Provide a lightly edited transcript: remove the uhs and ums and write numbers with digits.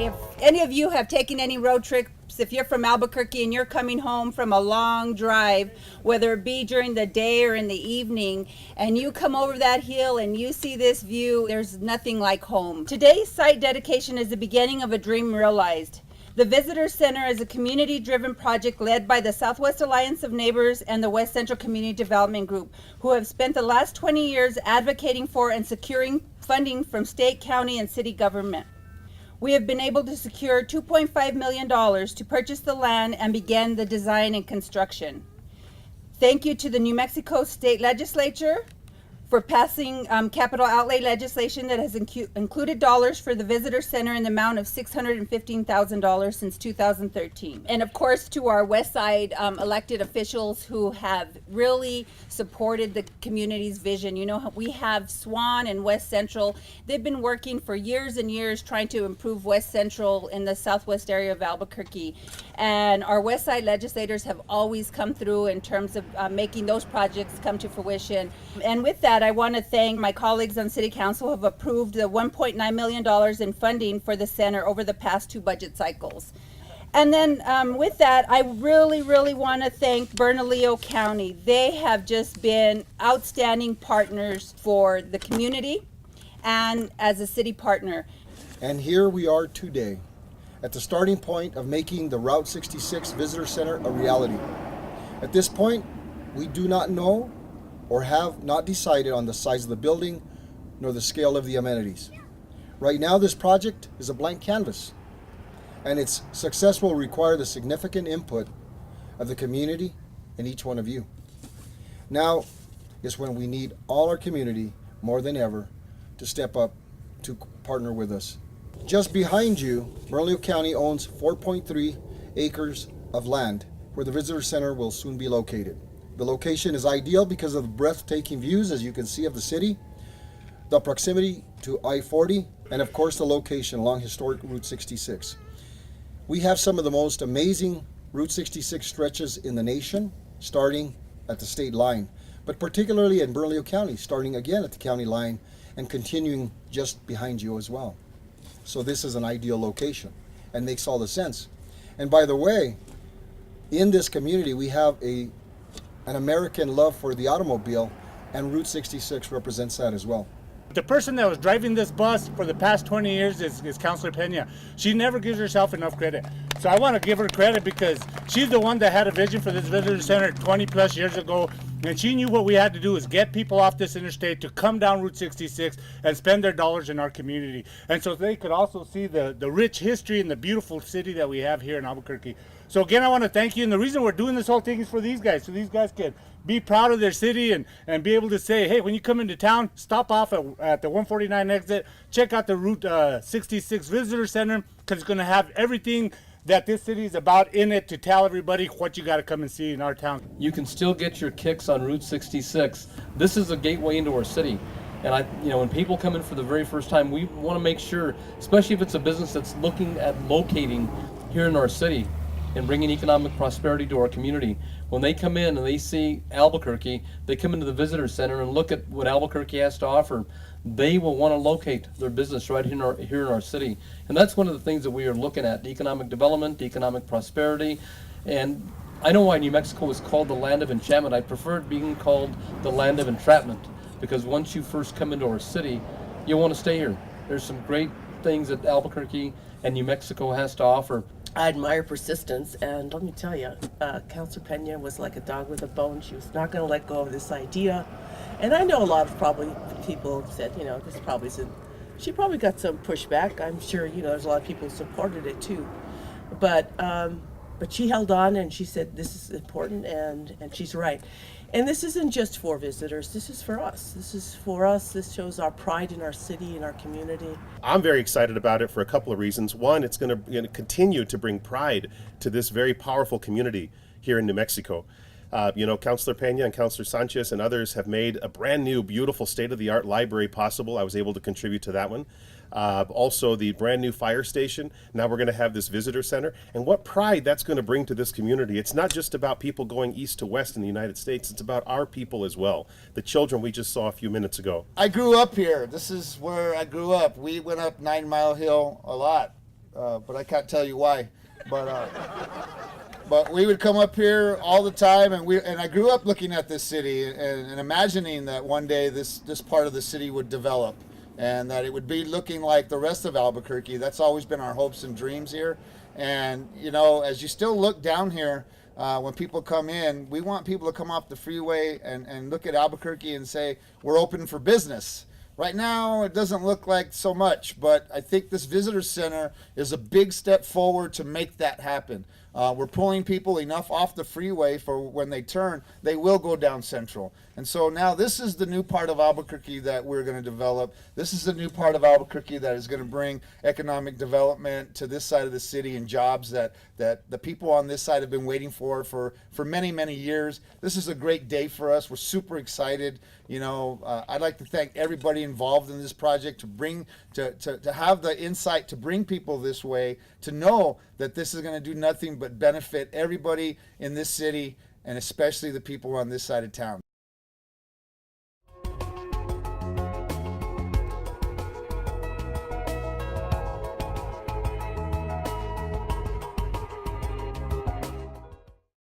if any of you have taken any road trips, if you're from Albuquerque and you're coming home from a long drive, whether it be during the day or in the evening, and you come over that hill and you see this view, there's nothing like home. Today's site dedication is the beginning of a dream realized. The Visitor Center is a community-driven project led by the Southwest Alliance of Neighbors and the West Central Community Development Group, who have spent the last 20 years advocating for and securing funding from state, county, and city government. We have been able to secure $2.5 million to purchase the land and begin the design and construction. Thank you to the New Mexico State Legislature for passing capital outlay legislation that has included dollars for the Visitor Center in the amount of $615,000 since 2013. And of course to our West Side elected officials who have really supported the community's vision. You know, we have Swan and West Central. They've been working for years and years trying to improve West Central in the southwest area of Albuquerque. And our West Side legislators have always come through in terms of making those projects come to fruition. And with that, I want to thank my colleagues on City Council who have approved the $1.9 million in funding for the center over the past 2 budget cycles. And then with that, I really want to thank Bernalillo County. They have just been outstanding partners for the community and as a city partner. And here we are today at the starting point of making the Route 66 Visitor Center a reality. At this point, we do not know or have not decided on the size of the building nor the scale of the amenities. Right now, this project is a blank canvas, and its success will require the significant input of the community and each one of you. Now is when we need all our community more than ever to step up to partner with us. Just behind you, Bernalillo County owns 4.3 acres of land where the Visitor Center will soon be located. The location is ideal because of the breathtaking views, as you can see, of the city, the proximity to I-40, and of course the location along historic Route 66. We have some of the most amazing Route 66 stretches in the nation, starting at the state line, but particularly in Bernalillo County, starting again at the county line and continuing just behind you as well. So this is an ideal location and makes all the sense. And by the way, in this community we have an American love for the automobile, and Route 66 represents that as well. The person that was driving this bus for the past 20 years is Councilor Pena. She never gives herself enough credit. So I want to give her credit because she's the one that had a vision for this visitor center 20 plus years ago. And she knew what we had to do is get people off this interstate to come down Route 66 and spend their dollars in our community. And so they could also see the rich history and the beautiful city that we have here in Albuquerque. So again, I want to thank you. And the reason we're doing this whole thing is for these guys. So these guys can be proud of their city and be able to say, hey, when you come into town, stop off at the 149 exit, check out the Route 66 Visitor Center, because it's going to have everything that this city is about in it to tell everybody what you got to come and see in our town. You can still get your kicks on Route 66. This is a gateway into our city. And when people come in for the very first time, we want to make sure, especially if it's a business that's looking at locating here in our city and bringing economic prosperity to our community, when they come in and they see Albuquerque, they come into the visitor center and look at what Albuquerque has to offer, they will want to locate their business right here in our city. And that's one of the things that we are looking at, economic development, economic prosperity. And I know why New Mexico is called the land of enchantment. I prefer it being called the land of entrapment, because once you first come into our city, you'll want to stay here. There's some great things that Albuquerque and New Mexico has to offer. I admire persistence, and let me tell you, Councilor Pena was like a dog with a bone. She was not going to let go of this idea. And I know a lot of probably people said, this probably isn't, she probably got some pushback. I'm sure, there's a lot of people who supported it too. But she held on and she said, this is important, and she's right. And this isn't just for visitors, this is for us. This is for us, this shows our pride in our city and our community. I'm very excited about it for a couple of reasons. One, it's going to continue to bring pride to this very powerful community here in New Mexico. Councilor Pena and Councilor Sanchez and others have made a brand new, beautiful state-of-the-art library possible. I was able to contribute to that one. Also, the brand new fire station. Now we're going to have this visitor center. And what pride that's going to bring to this community. It's not just about people going east to west in the United States. It's about our people as well. The children we just saw a few minutes ago. I grew up here. This is where I grew up. We went up 9 Mile Hill a lot. but I can't tell you why. But we would come up here all the time, and I grew up looking at this city and imagining that one day this part of the city would develop, and that it would be looking like the rest of Albuquerque. That's always been our hopes and dreams here. And you know, as you still look down here, when people come in, we want people to come off the freeway and look at Albuquerque and say, we're open for business. Right now, it doesn't look like so much, but I think this visitor center is a big step forward to make that happen. We're pulling people enough off the freeway for when they turn, they will go down Central. And so now this is the new part of Albuquerque that we're going to develop. This is the new part of Albuquerque that is going to bring economic development to this side of the city and jobs that the people on this side have been waiting for many, many years. This is a great day for us. We're super excited. You know, I'd like to thank everybody involved in this project to have the insight to bring people this way, to know that this is going to do nothing but benefit everybody in this city, and especially the people on this side of town.